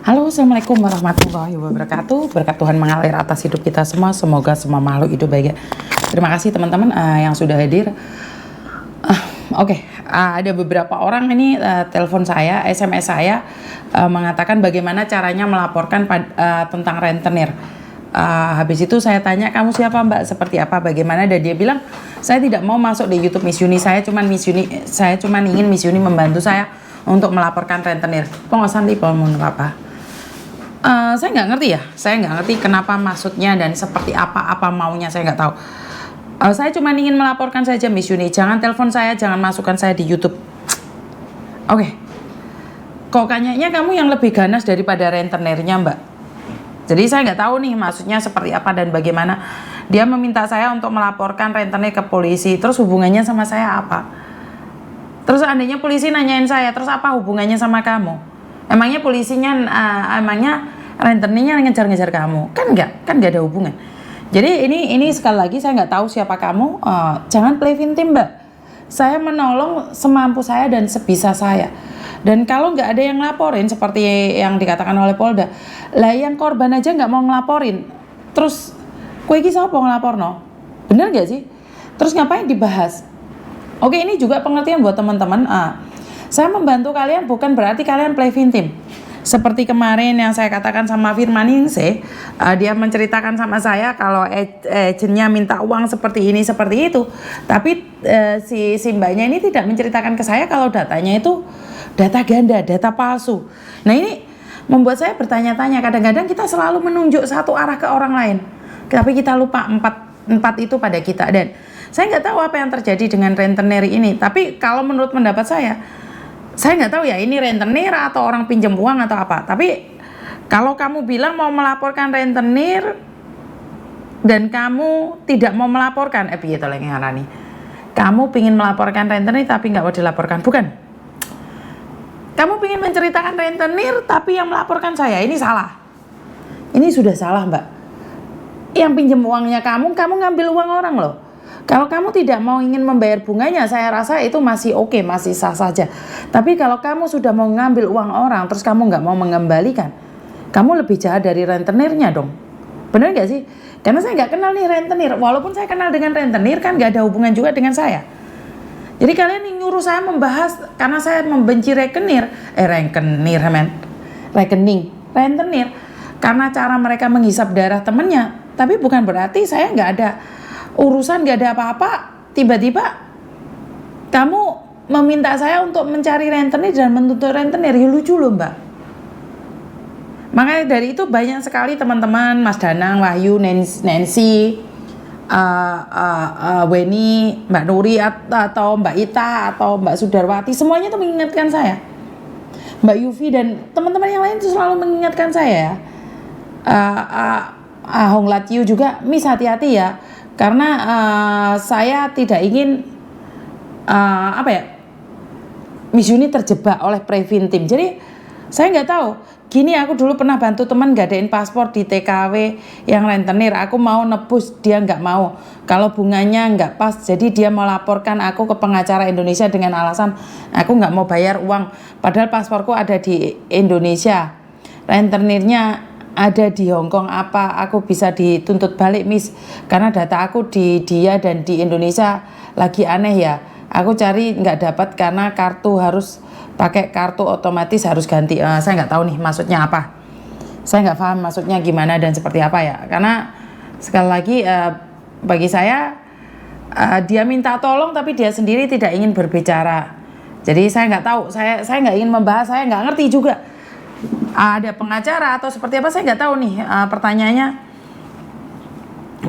Halo, assalamualaikum warahmatullahi wabarakatuh. Berkat Tuhan mengalir atas hidup kita semua. Semoga semua makhluk hidup baik. Terima kasih teman-teman yang sudah hadir. Ada beberapa orang ini telepon saya, SMS saya mengatakan bagaimana caranya melaporkan tentang rentenir. Habis itu saya tanya, kamu siapa mbak, seperti apa, bagaimana, dan dia bilang saya tidak mau masuk di YouTube Miss Yuni, saya cuma ingin Miss Yuni membantu saya untuk melaporkan rentenir. Pengosan di apa? Saya nggak ngerti kenapa maksudnya dan seperti apa maunya, saya nggak tahu. Saya cuma ingin melaporkan saja Miss Yuni, jangan telepon saya, jangan masukkan saya di YouTube. Kok kayaknya kamu yang lebih ganas daripada rentenirnya mbak. Jadi saya nggak tahu nih maksudnya seperti apa dan bagaimana. Dia meminta saya untuk melaporkan rentenir ke polisi, terus hubungannya sama saya apa? Terus seandainya polisi nanyain saya, terus apa hubungannya sama kamu? Emangnya polisinya, emangnya rentenirnya ngejar-ngejar kamu? Kan nggak ada hubungan. Jadi ini sekali lagi saya nggak tahu siapa kamu. Jangan play victim mbak. Saya menolong semampu saya dan sebisa saya. Dan kalau nggak ada yang ngelaporin seperti yang dikatakan oleh Polda, lah yang korban aja nggak mau ngelaporin. Terus kue iki sapa ngelaporno? Bener nggak sih? Terus ngapain dibahas? Ini juga pengertian buat teman-teman. Saya membantu kalian bukan berarti kalian play victim. Seperti kemarin yang saya katakan sama Firman Ningsih, dia menceritakan sama saya kalau agentnya minta uang seperti ini, seperti itu. Tapi si mbaknya ini tidak menceritakan ke saya kalau datanya itu data ganda, data palsu. Nah ini membuat saya bertanya-tanya, kadang-kadang kita selalu menunjuk satu arah ke orang lain. Tapi kita lupa empat itu pada kita. Dan saya nggak tahu apa yang terjadi dengan rentenir ini. Tapi kalau menurut pendapat saya nggak tahu ya ini rentenir atau orang pinjam uang atau apa. Tapi kalau kamu bilang mau melaporkan rentenir dan kamu tidak mau melaporkan, kamu pingin melaporkan rentenir tapi nggak mau dilaporkan, bukan? Kamu pingin menceritakan rentenir tapi yang melaporkan saya, ini salah. Ini sudah salah mbak. Yang pinjam uangnya kamu ngambil uang orang loh. Kalau kamu tidak mau ingin membayar bunganya, saya rasa itu masih oke, masih sah saja. Tapi kalau kamu sudah mau ngambil uang orang, terus kamu nggak mau mengembalikan, kamu lebih jahat dari rentenirnya dong. Benar nggak sih? Karena saya nggak kenal nih rentenir. Walaupun saya kenal dengan rentenir, kan nggak ada hubungan juga dengan saya. Jadi kalian nyuruh saya membahas karena saya membenci rentenir, karena cara mereka menghisap darah temennya. Tapi bukan berarti saya nggak ada urusan, gak ada apa-apa, tiba-tiba kamu meminta saya untuk mencari rentenir dan menuntut rentenir, ya lucu loh mbak. Makanya dari itu banyak sekali teman-teman, Mas Danang, Wahyu, Nancy, Weni, Mbak Nuri atau Mbak Ita atau Mbak Sudarwati, semuanya tuh mengingatkan saya. Mbak Yufi dan teman-teman yang lain tuh selalu mengingatkan saya. Hong Latyu juga, Miss hati-hati ya. Karena saya tidak ingin Miss Yuni terjebak oleh preventif. Jadi saya nggak tahu. Gini, aku dulu pernah bantu teman gadain paspor di TKW yang rentenir. Aku mau nebus, dia nggak mau. Kalau bunganya nggak pas, jadi dia mau laporkan aku ke pengacara Indonesia dengan alasan aku nggak mau bayar uang. Padahal pasporku ada di Indonesia. Rentenirnya ada di Hong Kong, apa aku bisa dituntut balik Miss, karena data aku di dia dan di Indonesia lagi aneh ya, aku cari nggak dapat karena kartu harus pakai kartu otomatis harus ganti. Saya nggak tahu nih maksudnya apa, saya nggak paham maksudnya gimana dan seperti apa ya, karena sekali lagi bagi saya dia minta tolong tapi dia sendiri tidak ingin berbicara. Jadi saya nggak tahu, saya nggak ingin membahas, saya nggak ngerti juga. Ada pengacara atau seperti apa, saya nggak tahu nih.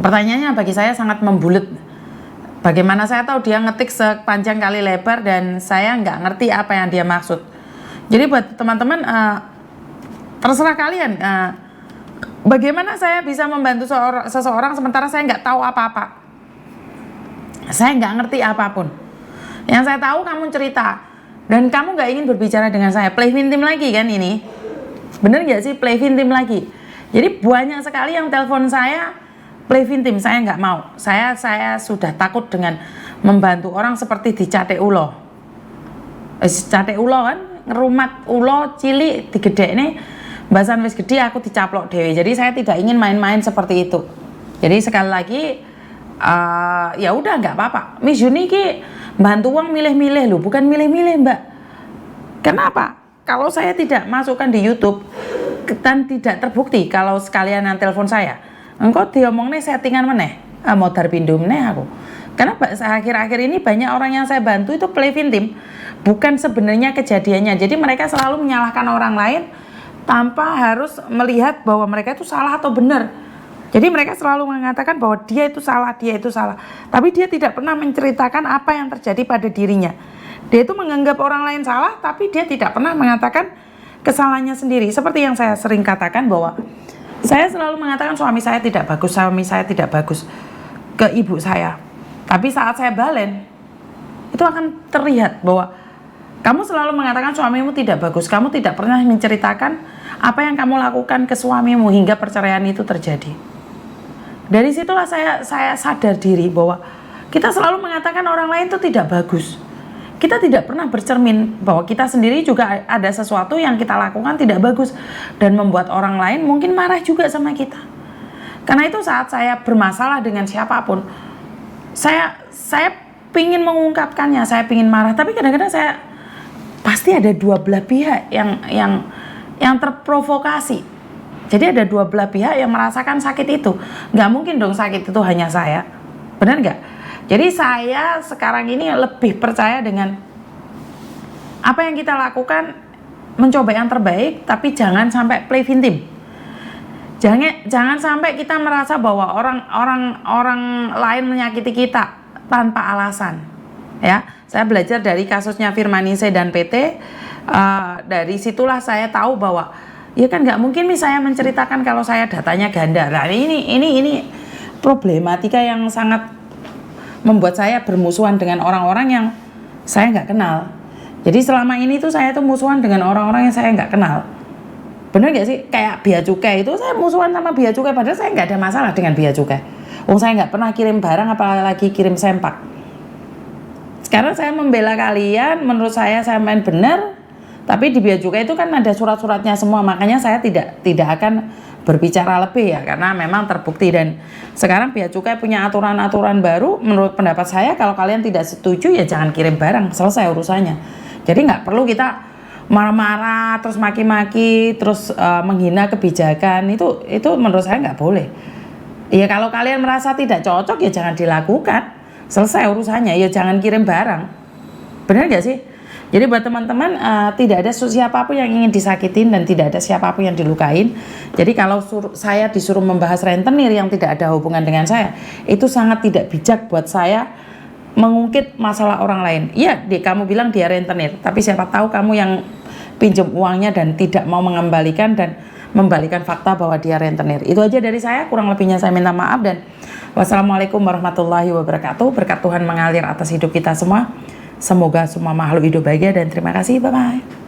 Pertanyaannya bagi saya sangat membulet. Bagaimana saya tahu dia ngetik sepanjang kali lebar dan saya nggak ngerti apa yang dia maksud. Jadi buat teman-teman, terserah kalian. Bagaimana saya bisa membantu seseorang sementara saya nggak tahu apa-apa. Saya nggak ngerti apapun. Yang saya tahu kamu cerita dan kamu nggak ingin berbicara dengan saya. Play victim lagi kan ini? Bener nggak sih play victim lagi? Jadi banyak sekali yang telepon saya play victim, saya nggak mau. Saya sudah takut dengan membantu orang seperti dicate ulo. Cate ulo kan, ngerumat ulo cilik digedekne Bahasan wis gede aku dicaplok dewe. Jadi saya tidak ingin main-main seperti itu. Jadi sekali lagi ya udah nggak apa-apa. Miss Juni ki bantu uang milih-milih loh, bukan milih-milih Mbak. Kenapa? Kalau saya tidak masukkan di YouTube dan tidak terbukti kalau sekalian yang telepon saya, engkau diomongnya settingan meneh, modar pindho meneh aku. Karena akhir-akhir ini banyak orang yang saya bantu itu play victim, bukan sebenarnya kejadiannya. Jadi mereka selalu menyalahkan orang lain tanpa harus melihat bahwa mereka itu salah atau benar. Jadi mereka selalu mengatakan bahwa dia itu salah, dia itu salah. Tapi dia tidak pernah menceritakan apa yang terjadi pada dirinya. Dia itu menganggap orang lain salah, tapi dia tidak pernah mengatakan kesalahannya sendiri. Seperti yang saya sering katakan bahwa saya selalu mengatakan suami saya tidak bagus ke ibu saya. Tapi saat saya balen, itu akan terlihat bahwa kamu selalu mengatakan suamimu tidak bagus. Kamu tidak pernah menceritakan apa yang kamu lakukan ke suamimu hingga perceraian itu terjadi. Dari situlah saya sadar diri bahwa kita selalu mengatakan orang lain itu tidak bagus. Kita tidak pernah bercermin bahwa kita sendiri juga ada sesuatu yang kita lakukan tidak bagus dan membuat orang lain mungkin marah juga sama kita. Karena itu saat saya bermasalah dengan siapapun, saya pingin mengungkapkannya, saya pingin marah, tapi kadang-kadang saya pasti ada dua belah pihak yang terprovokasi. Jadi ada dua belah pihak yang merasakan sakit itu. Nggak mungkin dong sakit itu hanya saya, benar nggak? Jadi saya sekarang ini lebih percaya dengan apa yang kita lakukan, mencoba yang terbaik, tapi jangan sampai play victim. Jangan sampai kita merasa bahwa orang lain menyakiti kita tanpa alasan. Ya, saya belajar dari kasusnya Firmanise dan PT. Dari situlah saya tahu bahwa ya kan nggak mungkin nih saya menceritakan kalau saya datanya ganda. Nah ini problematika yang sangat membuat saya bermusuhan dengan orang-orang yang saya nggak kenal. Jadi selama ini tuh saya tuh musuhan dengan orang-orang yang saya nggak kenal. Bener nggak sih? Kayak bea cukai itu saya musuhan sama bea cukai, padahal saya nggak ada masalah dengan bea cukai. Saya nggak pernah kirim barang, apalagi kirim sempak. Sekarang saya membela kalian, menurut saya main benar. Tapi di bea cukai itu kan ada surat-suratnya semua, makanya saya tidak akan berbicara lebih ya, karena memang terbukti. Dan sekarang bea cukai punya aturan-aturan baru. Menurut pendapat saya, kalau kalian tidak setuju ya jangan kirim barang, selesai urusannya. Jadi nggak perlu kita marah-marah terus maki-maki terus menghina kebijakan. Itu menurut saya nggak boleh. Ya kalau kalian merasa tidak cocok ya jangan dilakukan, selesai urusannya. Ya jangan kirim barang, benar nggak sih? Jadi buat teman-teman, tidak ada siapapun yang ingin disakitin dan tidak ada siapapun yang dilukain. Jadi kalau saya disuruh membahas rentenir yang tidak ada hubungan dengan saya, itu sangat tidak bijak buat saya mengungkit masalah orang lain. Iya, kamu bilang dia rentenir, tapi siapa tahu kamu yang pinjam uangnya dan tidak mau mengembalikan dan membalikan fakta bahwa dia rentenir. Itu aja dari saya, kurang lebihnya saya minta maaf dan wassalamualaikum warahmatullahi wabarakatuh. Berkat Tuhan mengalir atas hidup kita semua. Semoga semua makhluk hidup bahagia dan terima kasih. Bye-bye.